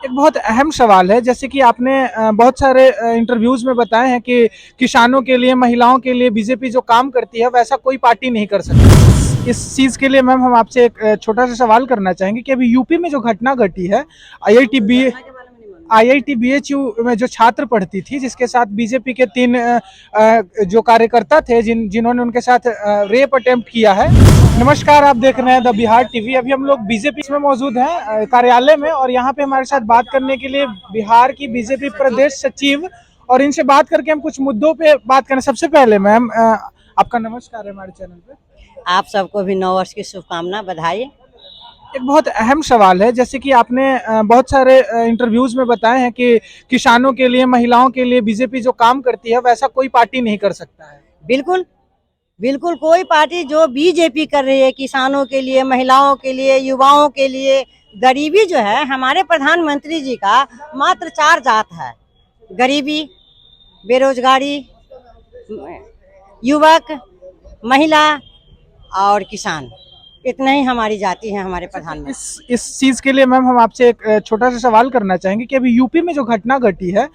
एक बहुत अहम सवाल है। जैसे कि आपने बहुत सारे इंटरव्यूज में बताए हैं कि किसानों के लिए, महिलाओं के लिए बीजेपी जो काम करती है वैसा कोई पार्टी नहीं कर सकती। इस चीज के लिए मैम हम आपसे एक छोटा सा सवाल करना चाहेंगे कि अभी यूपी में जो घटना घटी है, आईआईटी बी आईआईटी बीएचयू में जो छात्र पढ़ती थी, जिसके साथ बीजेपी के 3 जो कार्यकर्ता थे, जिन्होंने उनके साथ रेप अटेम्प्ट किया है। नमस्कार, आप देख रहे हैं द बिहार टीवी। अभी हम लोग बीजेपी में मौजूद हैं, कार्यालय में, और यहाँ पे हमारे साथ बात करने के लिए बिहार की बीजेपी प्रदेश सचिव, और इनसे बात करके हम कुछ मुद्दों पे बात करें। सबसे पहले मैम, आपका नमस्कार है हमारे चैनल पे। आप सबको भी नव वर्ष की शुभकामना, बधाई। एक बहुत अहम सवाल है। जैसे कि आपने बहुत सारे इंटरव्यूज में बताए हैं कि किसानों के लिए, महिलाओं के लिए बीजेपी जो काम करती है वैसा कोई पार्टी नहीं कर सकता है। बिल्कुल बिल्कुल, कोई पार्टी जो बीजेपी कर रही है किसानों के लिए, महिलाओं के लिए, युवाओं के लिए। गरीबी जो है हमारे प्रधानमंत्री जी का मात्र 4 जात है: गरीबी, बेरोजगारी, युवक, महिला और किसान। इतना ही हमारी जाति है हमारे प्रधानमंत्री। इस चीज के लिए मैम हम आपसे एक छोटा सा सवाल करना चाहेंगे कि अभी यूपी में जो घटना घटी है,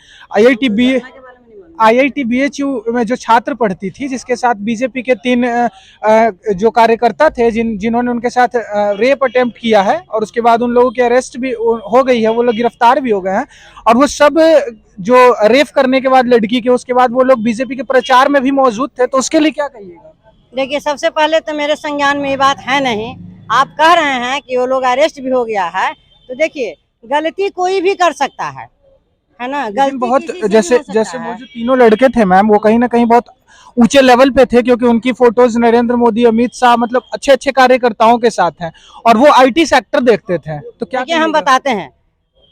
आईआईटी बीएचयू में जो छात्र पढ़ती थी, जिसके साथ बीजेपी के 3 जो कार्यकर्ता थे, जिन्होंने उनके साथ रेप अटेम्प्ट किया है, और उसके बाद उन लोगों की अरेस्ट भी हो गई है, वो लोग गिरफ्तार भी हो गए हैं। और वो सब जो रेप करने के बाद लड़की के, उसके बाद वो लोग बीजेपी के प्रचार में भी मौजूद थे, तो उसके लिए क्या कहिएगा? देखिए, सबसे पहले तो मेरे संज्ञान में ये बात है नहीं। आप कह रहे हैं कि वो लोग अरेस्ट भी हो गया है, तो देखिए, गलती कोई भी कर सकता है ना। गलती बहुत किसी से जैसे नहीं हो सकता जैसे वो है। जो तीनों लड़के थे मैम, वो कहीं ना कहीं बहुत ऊंचे लेवल पे थे, क्योंकि उनकी फोटोज नरेंद्र मोदी, अमित शाह, मतलब अच्छे अच्छे कार्यकर्ताओं के साथ हैं, और वो आईटी सेक्टर देखते थे। तो क्या देखिए, हम बताते हैं,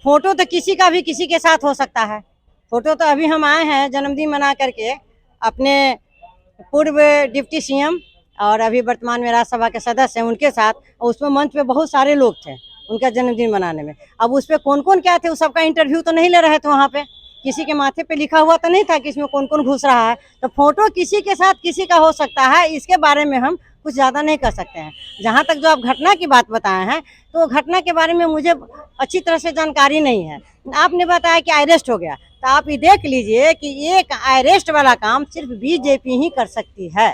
फोटो तो किसी का भी किसी के साथ हो सकता है। फोटो तो अभी हम आए हैं जन्मदिन मना करके अपने पूर्व डिप्टी सीएम और अभी वर्तमान में राज्यसभा के सदस्य हैं उनके साथ, और उसमें मंच पे बहुत सारे लोग थे उनका जन्मदिन मनाने में। अब उस पर कौन कौन क्या थे, उस सबका इंटरव्यू तो नहीं ले रहे थे वहाँ पे। किसी के माथे पे लिखा हुआ तो नहीं था कि इसमें कौन कौन घुस रहा है। तो फोटो किसी के साथ किसी का हो सकता है, इसके बारे में हम कुछ ज़्यादा नहीं कर सकते हैं। जहाँ तक जो आप घटना की बात बताए हैं, तो घटना के बारे में मुझे अच्छी तरह से जानकारी नहीं है। आपने बताया कि अरेस्ट हो गया, तो आप ये देख लीजिए कि एक अरेस्ट वाला काम सिर्फ बीजेपी ही कर सकती है।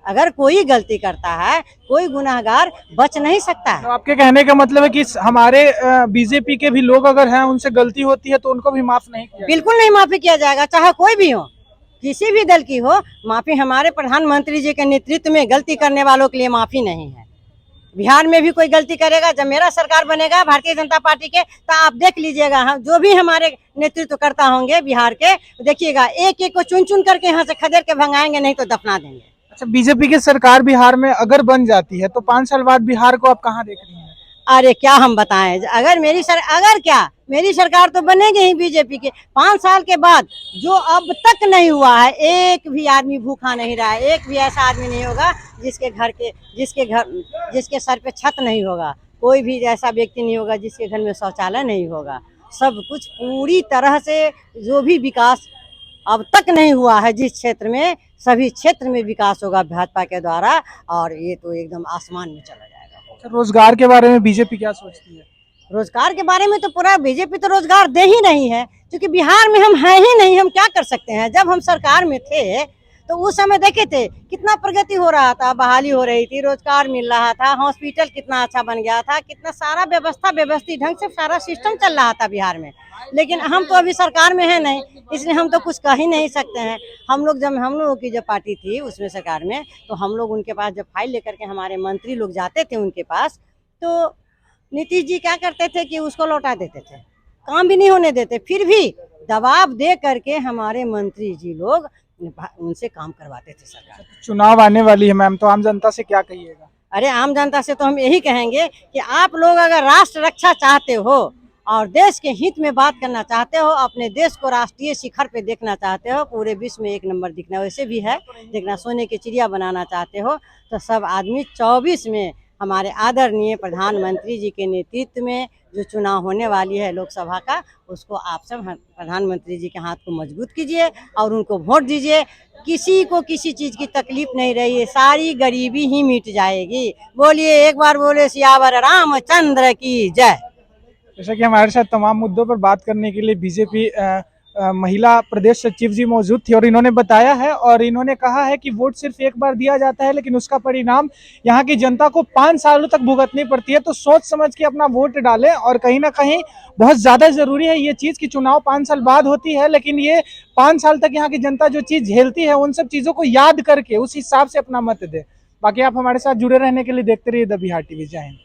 अगर कोई गलती करता है, कोई गुनाहगार बच नहीं सकता है। तो आपके कहने का मतलब है कि हमारे बीजेपी के भी लोग अगर हैं, उनसे गलती होती है तो उनको भी माफ नहीं किया? बिल्कुल नहीं माफी किया जाएगा, चाहे कोई भी हो, किसी भी दल की हो। माफी हमारे प्रधानमंत्री जी के नेतृत्व में गलती करने वालों के लिए माफी नहीं है। बिहार में भी कोई गलती करेगा, जब मेरा सरकार बनेगा भारतीय जनता पार्टी के, तो आप देख लीजिएगा, हम जो भी हमारे नेतृत्व करता होंगे बिहार के, देखिएगा एक एक को चुन चुन करके यहाँ से खदेड़ के भगाएंगे, नहीं तो दफना देंगे। अच्छा, बीजेपी की सरकार बिहार में अगर बन जाती है तो 5 साल बाद बिहार को आप कहाँ देख रही हैं? अरे क्या हम बताएं, मेरी सरकार तो बनेगी ही बीजेपी के। 5 साल के बाद जो अब तक नहीं हुआ है, एक भी आदमी भूखा नहीं रहा है, एक भी ऐसा आदमी नहीं होगा जिसके सर पे छत नहीं होगा, कोई भी ऐसा व्यक्ति नहीं होगा जिसके घर में शौचालय नहीं होगा। सब कुछ पूरी तरह से जो भी विकास अब तक नहीं हुआ है जिस क्षेत्र में, सभी क्षेत्र में विकास होगा भाजपा के द्वारा, और ये तो एकदम आसमान में चला जाएगा। रोजगार के बारे में बीजेपी क्या सोचती है? रोजगार के बारे में तो पूरा बीजेपी तो रोजगार दे ही नहीं है, क्योंकि बिहार में हम हैं ही नहीं। हम क्या कर सकते हैं? जब हम सरकार में थे तो उस समय देखे थे कितना प्रगति हो रहा था, बहाली हो रही थी, रोजगार मिल रहा था, हॉस्पिटल कितना अच्छा बन गया था, कितना सारा व्यवस्था व्यवस्थित ढंग से सारा सिस्टम चल रहा था बिहार में। लेकिन हम तो अभी सरकार में है नहीं, इसलिए हम तो कुछ कह ही नहीं सकते हैं। हम लोगों की जो पार्टी थी उसमें सरकार में, तो हम लोग उनके पास जब फाइल लेकर के हमारे मंत्री लोग जाते थे उनके पास, तो नीतीश जी क्या करते थे कि उसको लौटा देते थे, काम भी नहीं होने देते। फिर भी दबाव दे करके हमारे मंत्री जी लोग उनसे काम करवाते थे सरकार। चुनाव आने वाली है मैम, तो आम जनता से क्या कहिएगा? अरे आम जनता से तो हम यही कहेंगे कि आप लोग अगर राष्ट्र रक्षा चाहते हो और देश के हित में बात करना चाहते हो, अपने देश को राष्ट्रीय शिखर पे देखना चाहते हो, पूरे विश्व में एक नंबर दिखना वैसे भी है, देखना सोने की चिड़िया बनाना चाहते हो, तो सब आदमी 24 में हमारे आदरणीय प्रधानमंत्री जी के नेतृत्व में जो चुनाव होने वाली है लोकसभा का, उसको आप सब प्रधानमंत्री जी के हाथ को मजबूत कीजिए और उनको वोट दीजिए। किसी को किसी चीज की तकलीफ नहीं रही है, सारी गरीबी ही मिट जाएगी। बोलिए, एक बार बोले सियावर रामचंद्र की जय। जैसा कि हमारे साथ तमाम मुद्दों पर बात करने के लिए बीजेपी महिला प्रदेश सचिव जी मौजूद थी और इन्होंने बताया है और इन्होंने कहा है कि वोट सिर्फ एक बार दिया जाता है, लेकिन उसका परिणाम यहाँ की जनता को 5 सालों तक भुगतनी पड़ती है। तो सोच समझ के अपना वोट डालें और कहीं ना कहीं बहुत ज्यादा जरूरी है ये चीज कि चुनाव 5 साल बाद होती है, लेकिन ये 5 साल तक यहाँ की जनता जो चीज झेलती है उन सब चीजों को याद करके उस हिसाब से अपना मत दे। बाकी आप हमारे साथ जुड़े रहने के लिए देखते रहिए द बिहार टीवी। जय हिंद।